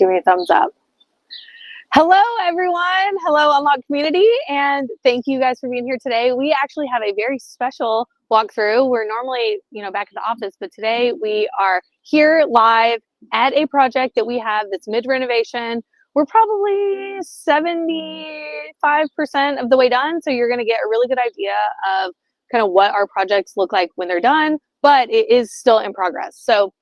Give me a thumbs up. Hello, everyone. Hello, Unlock community. And thank you guys for being here today. We actually have a very special walkthrough. We're normally, back at the office, but today we are here live at a project that we have that's mid-renovation. We're probably 75% of the way done. So you're going to get a really good idea of kind of what our projects look like when they're done, but it is still in progress. So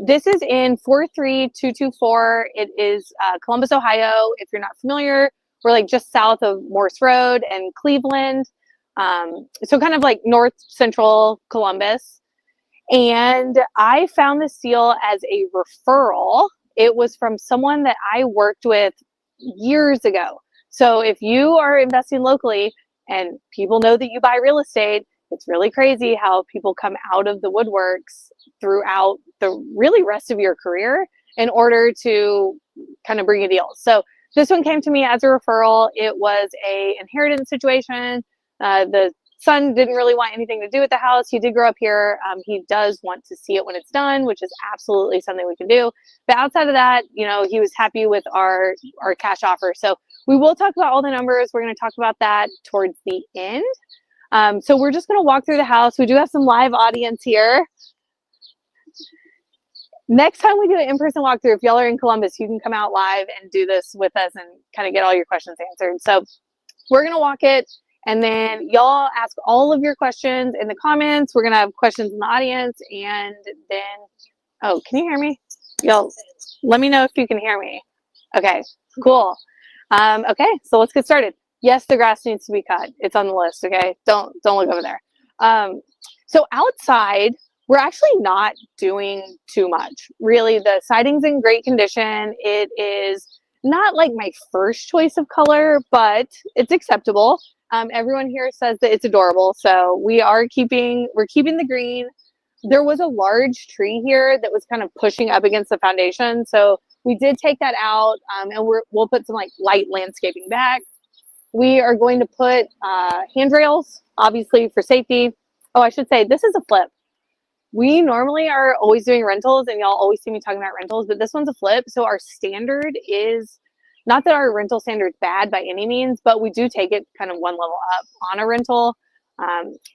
this is in 43224. It is Columbus, Ohio. If you're not familiar, we're like just south of Morse Road and Cleveland. So kind of like north central Columbus. And I found this seal as a referral. It was from someone that I worked with years ago. So if you are investing locally and people know that you buy real estate, it's really crazy how people come out of the woodworks throughout the really rest of your career in order to kind of bring you deals. So this one came to me as a referral. It was a inheritance situation. The son didn't really want anything to do with the house. He did grow up here. He does want to see it when it's done, which is absolutely something we can do. But outside of that, he was happy with our cash offer. So we will talk about all the numbers. We're going to talk about that towards the end. So we're just going to walk through the house. We do have some live audience here. Next time we do an in-person walkthrough, if y'all are in Columbus, you can come out live and do this with us and kind of get all your questions answered. So we're going to walk it, and then y'all ask all of your questions in the comments. We're going to have questions in the audience, and then, oh, can you hear me? Y'all, let me know if you can hear me. Okay, cool. Okay, so let's get started. Yes, the grass needs to be cut. It's on the list, okay? Don't look over there. So outside, we're actually not doing too much. Really, the siding's in great condition. It is not like my first choice of color, but it's acceptable. Everyone here says that it's adorable, so we're keeping the green. There was a large tree here that was kind of pushing up against the foundation, so we did take that out, and we'll put some like light landscaping back. We are going to put handrails, obviously for safety. Oh, I should say this is a flip. We normally are always doing rentals, and y'all always see me talking about rentals, but this one's a flip. So our standard is, not that our rental standard is bad by any means, but we do take it kind of one level up on a rental.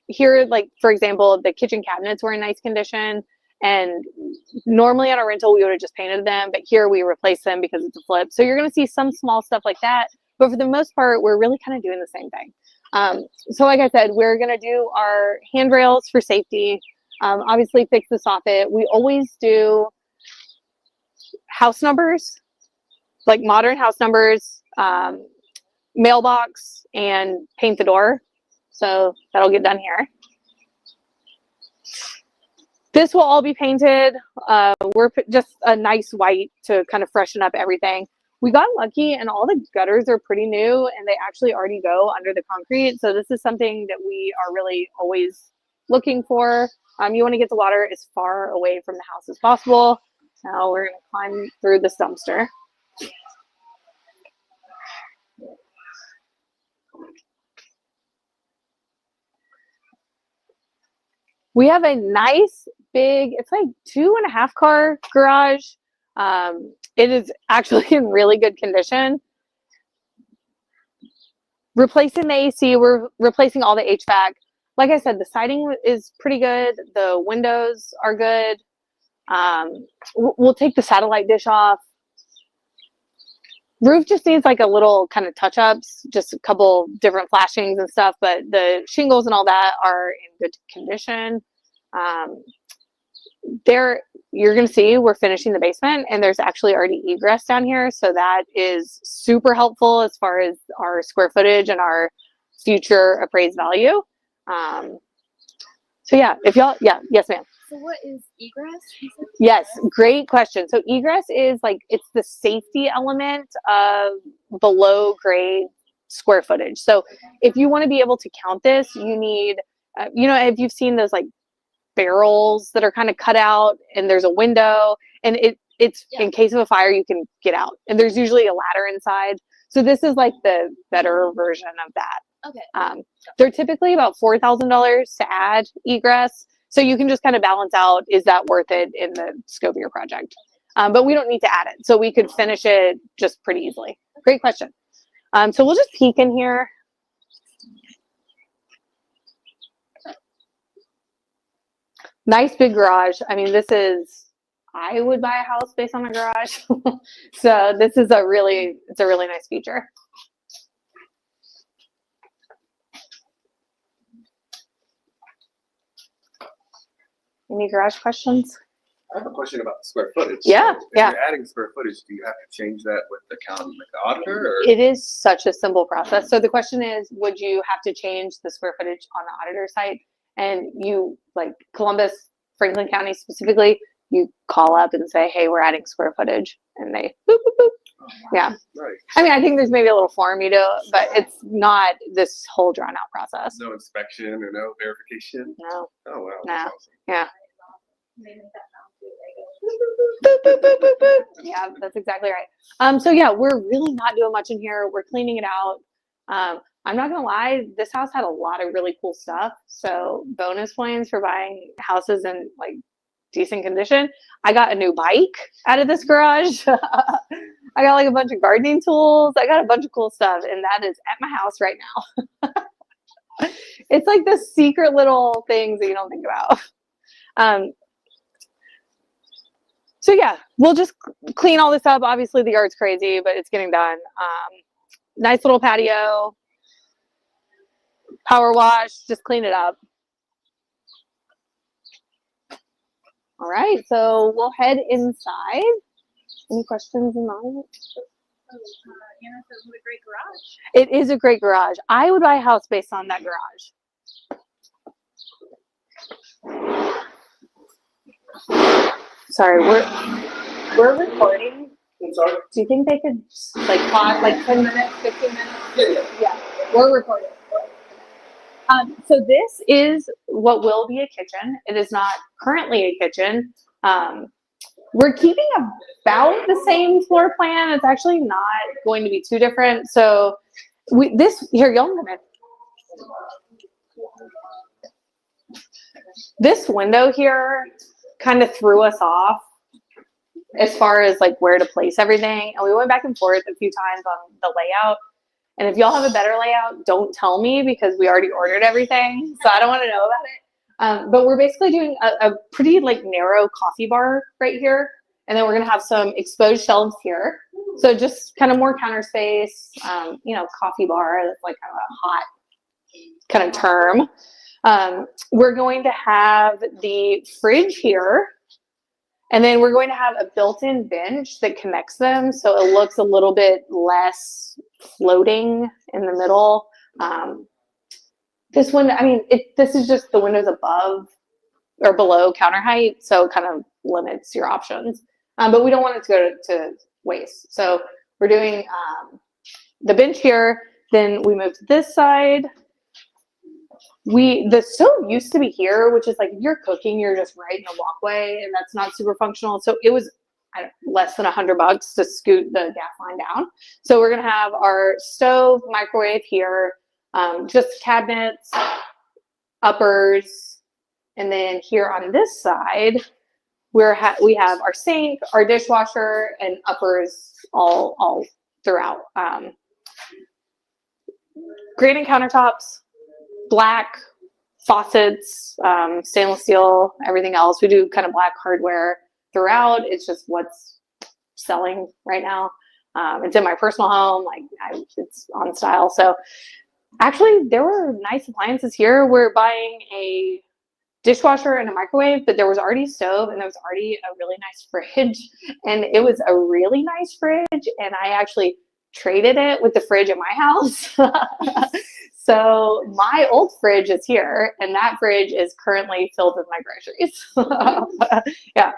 Here, like for example, the kitchen cabinets were in nice condition, and normally on a rental we would have just painted them, but here we replace them because it's a flip. So you're gonna see some small stuff like that, but for the most part, we're really kind of doing the same thing. So like I said, we're gonna do our handrails for safety. Obviously fix the soffit. We always do house numbers, like modern house numbers, mailbox, and paint the door. So that'll get done here. This will all be painted. We're just a nice white to kind of freshen up everything. We got lucky and all the gutters are pretty new and they actually already go under the concrete. So this is something that we are really always looking for. You want to get the water as far away from the house as possible. Now we're going to climb through this dumpster. We have a nice big, it's like 2.5 car garage. It is actually in really good condition. Replacing the AC, we're replacing all the HVAC. Like I said, the siding is pretty good. The windows are good. We'll take the satellite dish off. Roof just needs like a little kind of touch-ups, just a couple different flashings and stuff, but the shingles and all that are in good condition. You're going to see we're finishing the basement, and there's actually already egress down here, so that is super helpful as far as our square footage and our future appraised value. So yeah, if y'all, yes ma'am. So what is egress? Yes, great question. So egress is like, it's the safety element of below grade square footage. So if you want to be able to count this, you need, if you've seen those like barrels that are kind of cut out and there's a window and it's in case of a fire, you can get out, and there's usually a ladder inside. So this is like the better version of that. Okay. They're typically about $4,000 to add egress. So you can just kind of balance out, is that worth it in the scope of your project? but we don't need to add it. So we could finish it just pretty easily. Great question. So we'll just peek in here. Nice big garage. I mean, I would buy a house based on a garage. So this is it's a really nice feature. Any garage questions? I have a question about the square footage. Yeah, so if yeah. you're adding square footage, do you have to change that with the auditor? Or? It is such a simple process. So the question is, would you have to change the square footage on the auditor site? And you, like Columbus, Franklin County specifically, you call up and say, hey, we're adding square footage. And they boop, boop, boop. Yeah. Right. I mean, I think there's maybe a little form you do, but it's not this whole drawn out process. No inspection or no verification? No. Oh, wow. No. That's awesome. Yeah. Boop, boop, boop, boop, boop. Yeah, that's exactly right. So yeah, we're really not doing much in here. We're cleaning it out. I'm not gonna lie, this house had a lot of really cool stuff. So bonus points for buying houses in like decent condition. I got a new bike out of this garage. I got like a bunch of gardening tools. I got a bunch of cool stuff, and that is at my house right now. It's like the secret little things that you don't think about. So yeah, we'll just clean all this up. Obviously the yard's crazy, but it's getting done. Nice little patio, power wash, just clean it up. All right, so we'll head inside. Any questions in mind? Anna says what a great garage. It is a great garage. I would buy a house based on that garage. Sorry, we're recording. I'm sorry? Do you think they could like pause like 10 minutes, 15 minutes? Yeah, we're recording. So this is what will be a kitchen. It is not currently a kitchen. We're keeping about the same floor plan. It's actually not going to be too different. So here, y'all come in. This window here kind of threw us off as far as like where to place everything. And we went back and forth a few times on the layout. And if y'all have a better layout, don't tell me because we already ordered everything. So I don't want to know about it. But we're basically doing a pretty like narrow coffee bar right here. And then we're going to have some exposed shelves here. So just kind of more counter space, coffee bar. That's like kind of a hot kind of term. We're going to have the fridge here. And then we're going to have a built-in bench that connects them. So it looks a little bit less floating in the middle. This one, I mean, this is just the windows above or below counter height. So it kind of limits your options. But we don't want it to go to waste. So we're doing the bench here. Then we move to this side. The stove used to be here, which is like if you're cooking, you're just right in the walkway, and that's not super functional. So it was less than $100 to scoot the gas line down. So we're gonna have our stove, microwave here, just cabinets, uppers, and then here on this side, we have our sink, our dishwasher, and uppers all throughout. Granite countertops. Black faucets, stainless steel, everything else. We do kind of black hardware throughout. It's just what's selling right now. It's in my personal home, it's on style. So actually there were nice appliances here. We're buying a dishwasher and a microwave, but there was already a stove and there was already a really nice fridge, and it was a really nice fridge, and I actually traded it with the fridge at my house. So my old fridge is here, and that fridge is currently filled with my groceries. Yeah.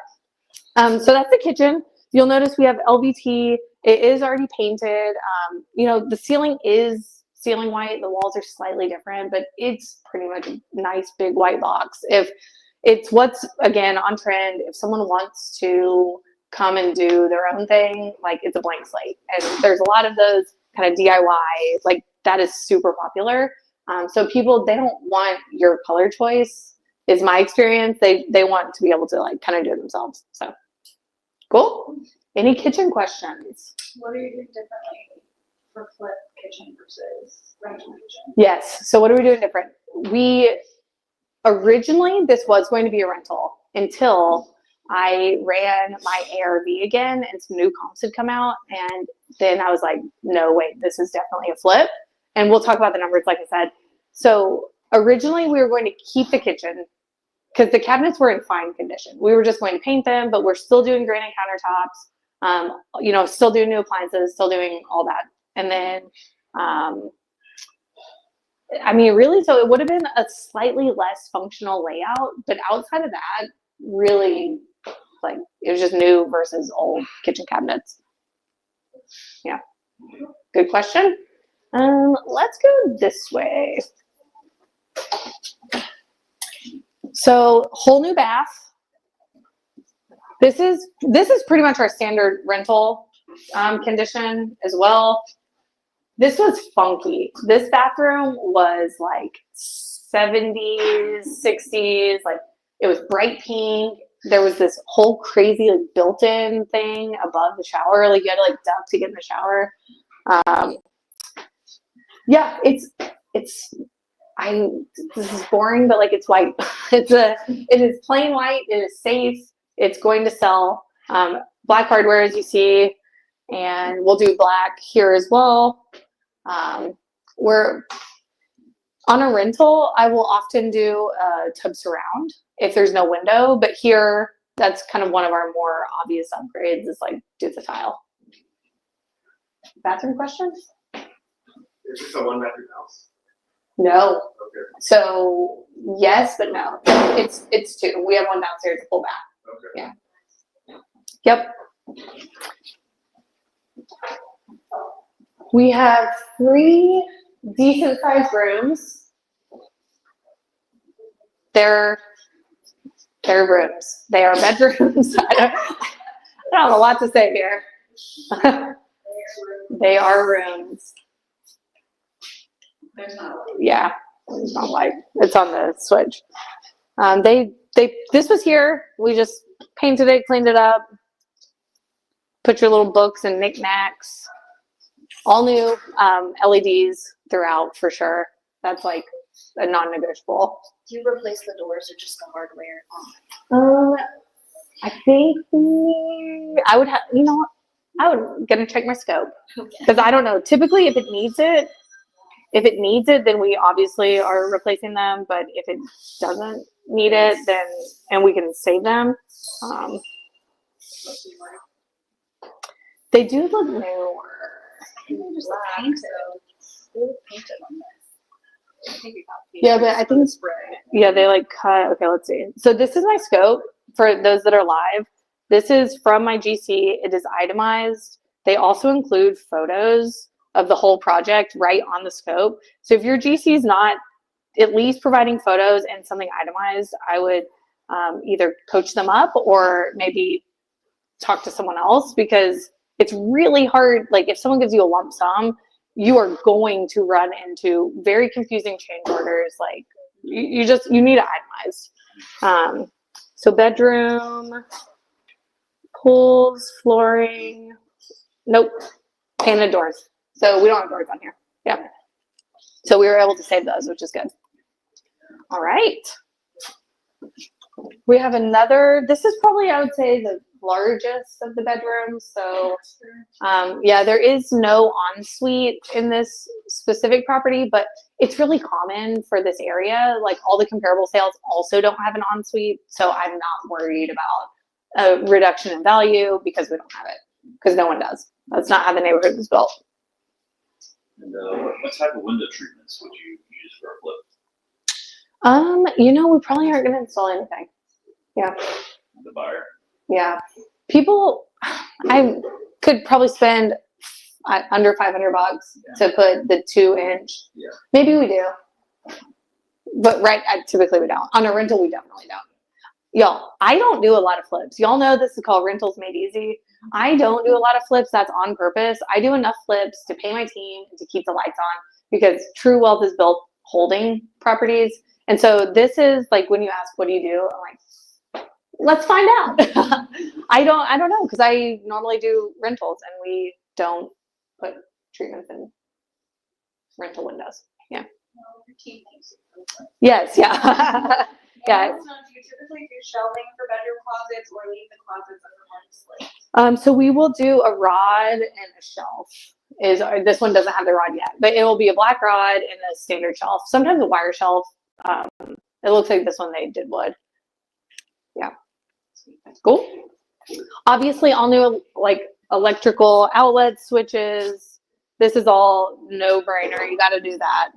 So that's the kitchen. You'll notice we have LVT. It is already painted. The ceiling is ceiling white. The walls are slightly different, but it's pretty much a nice big white box. If it's what's, again, on trend, if someone wants to come and do their own thing, like it's a blank slate. And there's a lot of those kind of DIY, like that is super popular. So people, they don't want your color choice, is my experience. They want to be able to like kind of do it themselves. So Cool. Any kitchen questions? What are you doing differently for flip kitchen versus rental kitchen? Yes. So what are we doing different? Originally, this was going to be a rental until I ran my ARV again and some new comps had come out. And then I was like, no, wait, this is definitely a flip. And we'll talk about the numbers, like I said. So originally we were going to keep the kitchen because the cabinets were in fine condition. We were just going to paint them, but we're still doing granite countertops, still doing new appliances, still doing all that. And then, really, so it would have been a slightly less functional layout, but outside of that, really, like, it was just new versus old kitchen cabinets. Yeah. Good question. Let's go this way. So, whole new bath. This is pretty much our standard rental condition as well. This was funky. This bathroom was like 70s, 60s, like it was bright pink. There was this whole crazy like built-in thing above the shower. Like you had to like duck to get in the shower. Yeah, this is boring, but like it's white. It is plain white. It is safe. It's going to sell. Black hardware, as you see, and we'll do black here as well. We're on a rental. I will often do a tub surround if there's no window, but here that's kind of one of our more obvious upgrades is like do the tile. Bathroom questions? Is this a one bathroom house? No. Okay. So yes, but no. It's two. We have one downstairs, a full bath. Okay. Yeah. Yep. We have 3 decent sized rooms. They're rooms. They are bedrooms. I don't have a lot to say here. They are rooms. There's not a light. Yeah, it's not light. It's on the switch. This was here. We just painted it, cleaned it up, put your little books and knickknacks. All new LEDs throughout for sure. That's like a non-negotiable. Do you replace the doors or just the hardware? I think I would have. You know what? I would gonna check my scope because I don't know. Typically, if it needs it, then we obviously are replacing them. But if it doesn't need it, then and we can save them. They do look newer. Yeah, but I think they like cut. Okay, let's see. So this is my scope for those that are live. This is from my GC. It is itemized. They also include photos of the whole project right on the scope. So if your GC is not at least providing photos and something itemized, I would either coach them up or maybe talk to someone else because it's really hard. Like if someone gives you a lump sum, you are going to run into very confusing change orders. Like you need it itemized. So bedroom, pools, flooring, nope, painted doors. So we don't have doors on here. Yeah. So we were able to save those, which is good. All right. We have another, this is probably, I would say, the largest of the bedrooms. So yeah, there is no ensuite in this specific property, but it's really common for this area. Like all the comparable sales also don't have an ensuite. So I'm not worried about a reduction in value because we don't have it, because no one does. That's not how the neighborhood was built. And what type of window treatments would you use for a flip? We probably aren't going to install anything. Yeah. The buyer. Yeah. People, I could probably spend under $500 to put the 2-inch. Yeah. Maybe we do. But typically we don't. On a rental, we definitely don't. Y'all, I don't do a lot of flips. Y'all know this is called Rentals Made Easy. I don't do a lot of flips. That's on purpose. I do enough flips to pay my team and to keep the lights on because true wealth is built holding properties. And so this is like when you ask, what do you do? I'm like, let's find out. I don't know, because I normally do rentals and we don't put treatments in rental windows. Yeah. Well, your team thinks it. Yes. Yeah. Yeah. And also, do you typically do shelving for bedroom closets or leave the closets under one slate? So we will do a rod and a shelf. This one doesn't have the rod yet, but it will be a black rod and a standard shelf. Sometimes a wire shelf. It looks like this one they did wood. Yeah. Cool. Obviously, all new like electrical outlets, switches. This is all no brainer. You got to do that.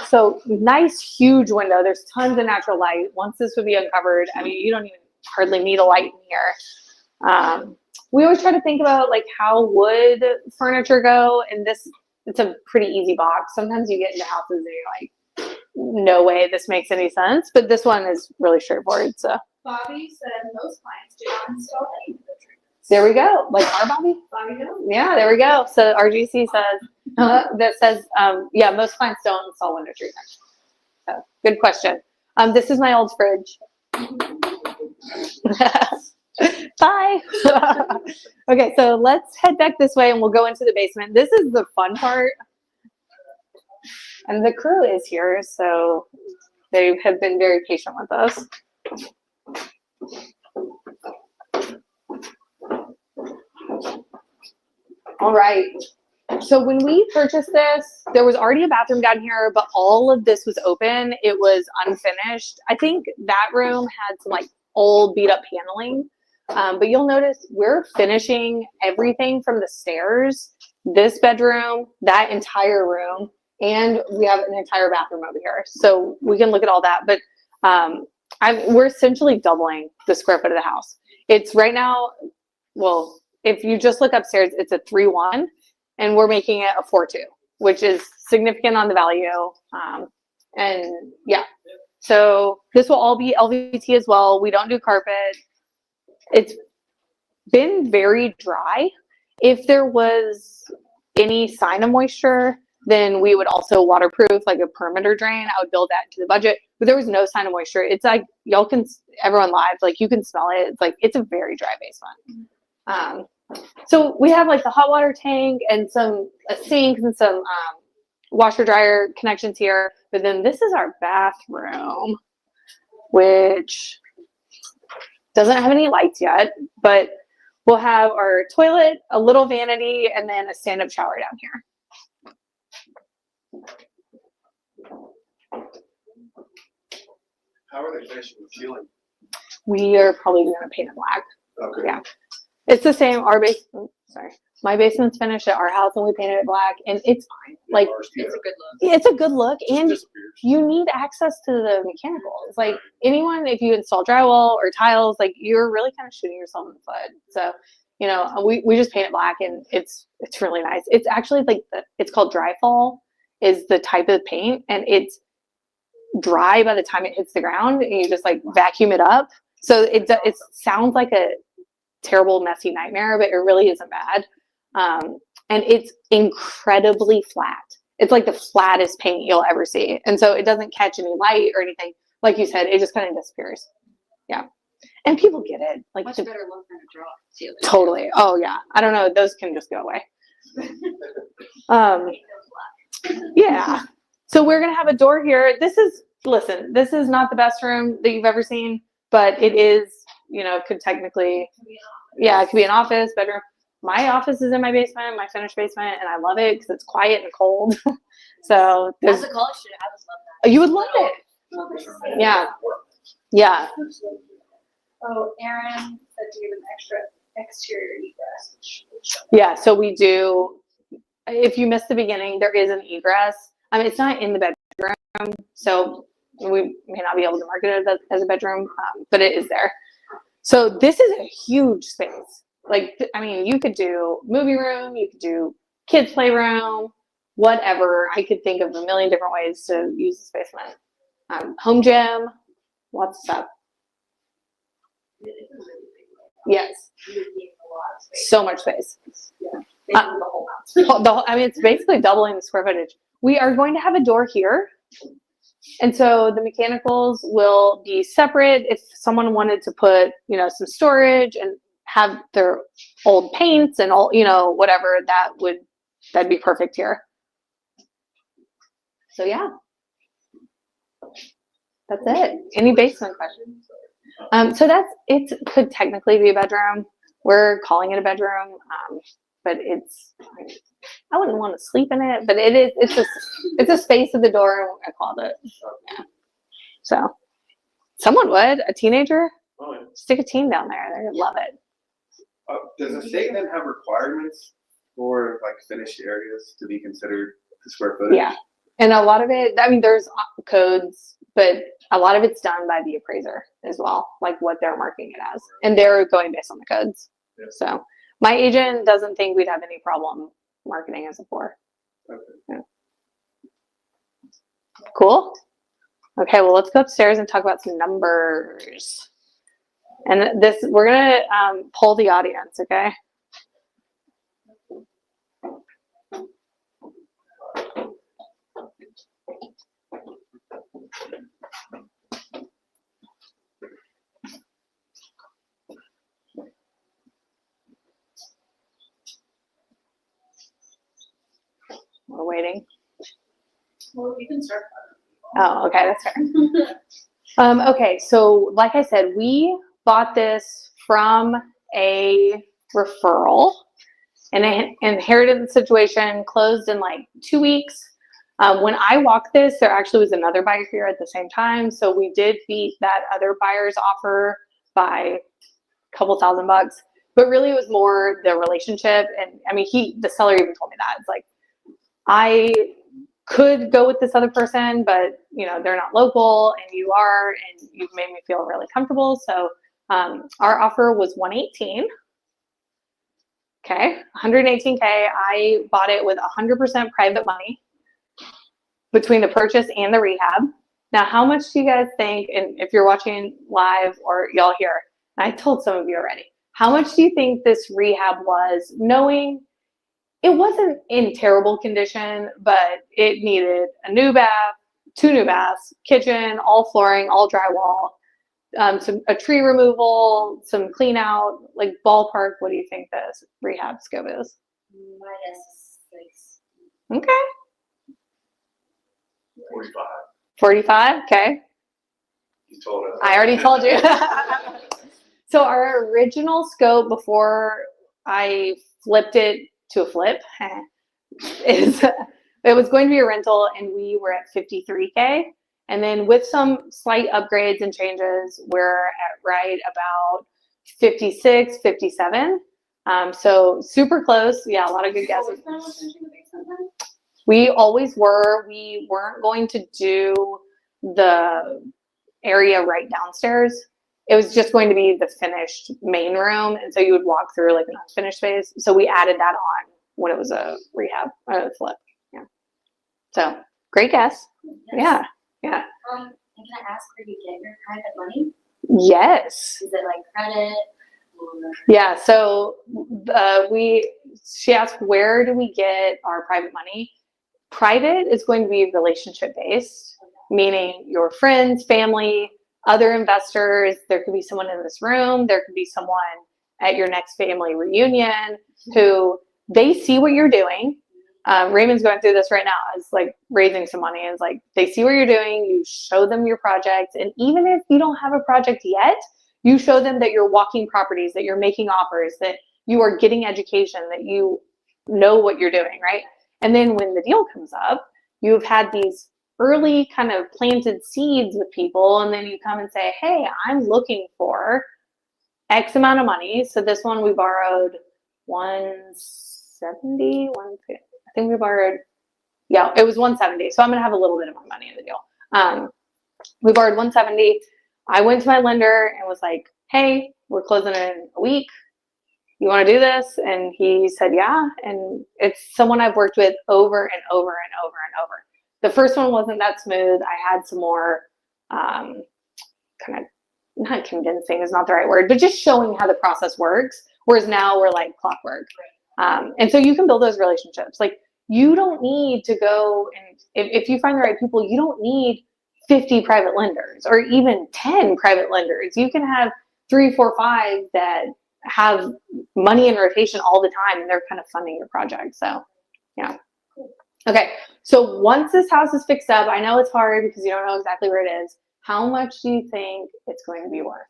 So nice, huge window. There's tons of natural light. Once this would be uncovered, I mean, you don't even hardly need a light in here. We always try to think about like how would furniture go, and it's a pretty easy box. Sometimes you get into houses and you're like, no way this makes any sense, but this one is really straightforward. So Bobby said most clients do not install any window treatments. there we go. Like our Bobby. Bobby knows. Yeah, there we go. So RGC says that says yeah, most clients don't install window treatment. So good question. This is my old fridge. Bye. Okay, so let's head back this way and we'll go into the basement. This is the fun part. And the crew is here, so they have been very patient with us. All right. So when we purchased this, there was already a bathroom down here, but all of this was open. It was unfinished. I think that room had some like old beat up paneling. But you'll notice we're finishing everything from the stairs, this bedroom, that entire room, and we have an entire bathroom over here. So we can look at all that. But we're essentially doubling the square foot of the house. It's right now, well, if you just look upstairs, it's a 3.1, and we're making it a 4.2, which is significant on the value. And yeah, so this will all be LVT as well. We don't do carpet. It's been very dry. If there was any sign of moisture, then we would also waterproof like a perimeter drain. I would build that into the budget, but there was no sign of moisture. It's like, y'all can, everyone live, like you can smell it. It's like, it's a very dry basement. So we have like the hot water tank and a sink and some washer dryer connections here. But then this is our bathroom, which doesn't have any lights yet, but we'll have our toilet, a little vanity, and then a stand-up shower down here. How are they finishing the ceiling? We are probably going to paint it black. Okay. Yeah. It's the same. My basement's finished at our house and we painted it black, and it's fine. Like, It's a good look. it's a good look, and disappears. you need access to the mechanicals. Like anyone, if you install drywall or tiles, like you're really kind of shooting yourself in the foot. So, you know, we just paint it black, and it's really nice. It's actually like it's called dry fall is the type of paint, and it's dry by the time it hits the ground, and you just like vacuum it up. So it sounds like a terrible messy nightmare, but it really isn't bad. And it's incredibly flat. It's like the flattest paint you'll ever see. And so it doesn't catch any light or anything. Like you said, it just kind of disappears. Yeah. And people get it. Like Much better look than a draw ceiling. totally. Oh yeah. I don't know. Those can just go away. Yeah. So we're going to have a door here. This is not the best room that you've ever seen, but it is, you know, could technically, yeah, it could be an office, bedroom. My office is in my basement, my finished basement, and I love it because it's quiet and cold. So As a college student, I would love that. you would love it. Yeah. Yeah. Oh, Aaron said to give an extra exterior egress. Yeah. So we do, if you missed the beginning, there is an egress. I mean, it's not in the bedroom, so we may not be able to market it as a bedroom, but it is there. So this is a huge space. Like, I mean, you could do movie room, you could do kids playroom, whatever. I could think of a million different ways to use this basement. Home gym, lots of stuff. Yes. So much space. I mean, it's basically doubling the square footage. We are going to have a door here. And so the mechanicals will be separate. If someone wanted to put, you know, some storage and have their old paints and all, you know, whatever, that'd be perfect here. So yeah, that's it. Any basement questions? So it could technically be a bedroom. We're calling it a bedroom, but I wouldn't want to sleep in it, but it's a space of the door, I called it. Yeah. So someone would, a teenager, stick a teen down there. They're gonna love it. Does the state then have requirements for like finished areas to be considered the square footage? Yeah. And a lot of it, I mean, there's codes, but a lot of it's done by the appraiser as well, like what they're marking it as. And they're going based on the codes. Yeah. So my agent doesn't think we'd have any problem marketing as a 4. Okay. Yeah. Cool. Okay, well, let's go upstairs and talk about some numbers. And we're gonna poll the audience, okay? We're waiting. Well, you can start. Oh, okay, that's fair. Okay, so like I said, we bought this from a referral and I inherited the situation, closed in like 2 weeks. When I walked this, there actually was another buyer here at the same time. So we did beat that other buyer's offer by a couple $1,000, but really it was more the relationship. And I mean, the seller even told me that. It's like, I could go with this other person, but you know, they're not local and you are, and you've made me feel really comfortable. So our offer was 118. Okay, 118K. I bought it with 100% private money between the purchase and the rehab. Now, how much do you guys think, and if you're watching live or y'all here, I told some of you already, how much do you think this rehab was, knowing it wasn't in terrible condition, but it needed a new bath, 2 new baths, kitchen, all flooring, all drywall, a tree removal, some clean out, like ballpark, what do you think this rehab scope is? -6. Okay. 45. 45, okay. You told us. I already told you. So our original scope before I flipped it to a flip is it was going to be a rental, and we were at 53K. And then with some slight upgrades and changes, we're at right about 56, 57. So super close. Yeah, a lot of good guesses. We always were. We weren't going to do the area right downstairs. It was just going to be the finished main room. And so you would walk through like an unfinished space. So we added that on when it was a rehab, flip. Yeah. So great guess. Yes. Yeah. And can I ask where you get your private money? Yes. Is it like credit? Or... Yeah. So she asked, where do we get our private money? Private is going to be relationship based, meaning your friends, family, other investors. There could be someone in this room. There could be someone at your next family reunion who they see what you're doing. Raymond's going through this right now. It's like raising some money. It's like they see what you're doing. You show them your project. And even if you don't have a project yet, you show them that you're walking properties, that you're making offers, that you are getting education, that you know what you're doing, right? And then when the deal comes up, you've had these early kind of planted seeds with people, and then you come and say, hey, I'm looking for X amount of money. So this one we borrowed 170, I think we borrowed, yeah, it was 170. So I'm gonna have a little bit of my money in the deal. We borrowed 170. I went to my lender and was like, hey, we're closing in a week. You want to do this? And he said, yeah. And it's someone I've worked with over and over and over and over. The first one wasn't that smooth. I had some more kind of, not convincing is not the right word, but just showing how the process works. Whereas now we're like clockwork. And so you can build those relationships. Like you don't need to go and if you find the right people, you don't need 50 private lenders or even 10 private lenders. You can have 3, 4, 5 that have money in rotation all the time and they're kind of funding your project. So yeah. Okay. So once this house is fixed up, I know it's hard because you don't know exactly where it is. How much do you think it's going to be worth?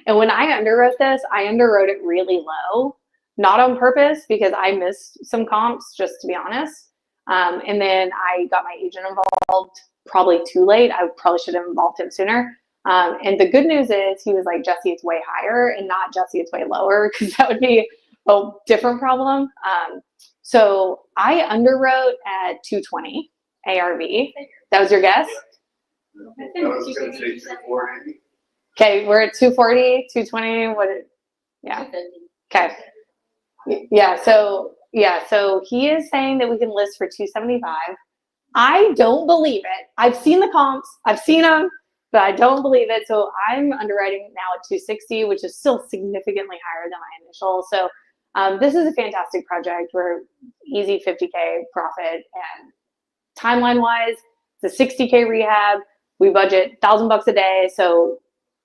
And when I underwrote this, I underwrote it really low, not on purpose because I missed some comps, just to be honest. And then I got my agent involved probably too late. I probably should have involved him sooner. And the good news is he was like, Jesse, it's way higher, and not Jesse, it's way lower, because that would be a different problem. So I underwrote at 220 ARV. That was your guess? I was going to say 240. Okay, we're at 240, 220. What? Yeah. Okay. Yeah. So he is saying that we can list for 275. I don't believe it. I've seen the comps. I've seen them, but I don't believe it. So I'm underwriting now at 260, which is still significantly higher than my initial. So this is a fantastic project. We're easy 50K profit, and timeline wise, it's a 60K rehab. We budget $1,000 a day. So,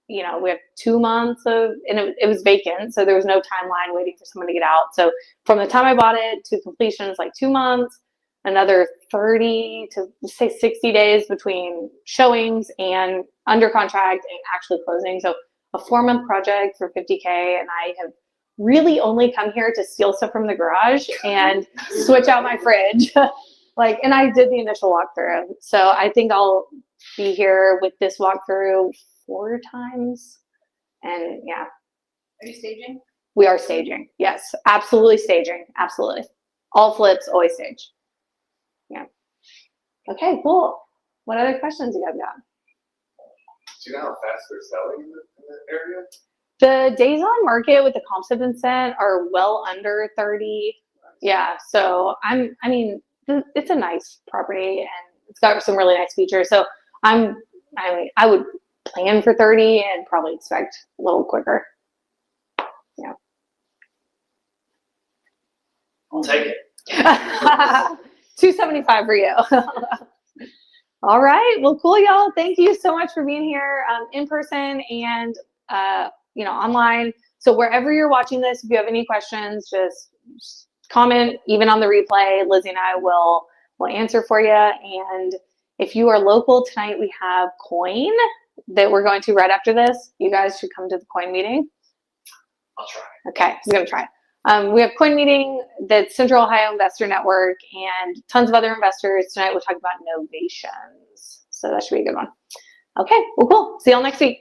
you know, we have 2 months of, and it was vacant. So there was no timeline waiting for someone to get out. So from the time I bought it to completion is like 2 months, another 30 to say 60 days between showings and under contract and actually closing. So a 4-month project for 50K. And I have really only come here to steal stuff from the garage and switch out my fridge. And I did the initial walkthrough. So I think I'll be here with this walkthrough 4 times. And yeah. Are you staging? We are staging. Yes, absolutely staging. Absolutely. All flips, always stage. Yeah. Okay, cool. What other questions you guys got? Do you know how fast they're selling in the area? The days on market with the comps have been sent are well under 30. Yeah, so I mean, it's a nice property and it's got some really nice features. So I would plan for 30 and probably expect a little quicker. Yeah. I'll take it. 275 for you. All right. Well, cool, y'all. Thank you so much for being here in person and online. So wherever you're watching this, if you have any questions, just comment, even on the replay. Lizzie and I will answer for you. And if you are local tonight, we have coin that we're going to right after this. You guys should come to the coin meeting. I'll try. Okay, he's gonna try. We have coin meeting, that's Central Ohio Investor Network, and tons of other investors. Tonight we'll talk about novations. So that should be a good one. Okay, well, cool. See y'all next week.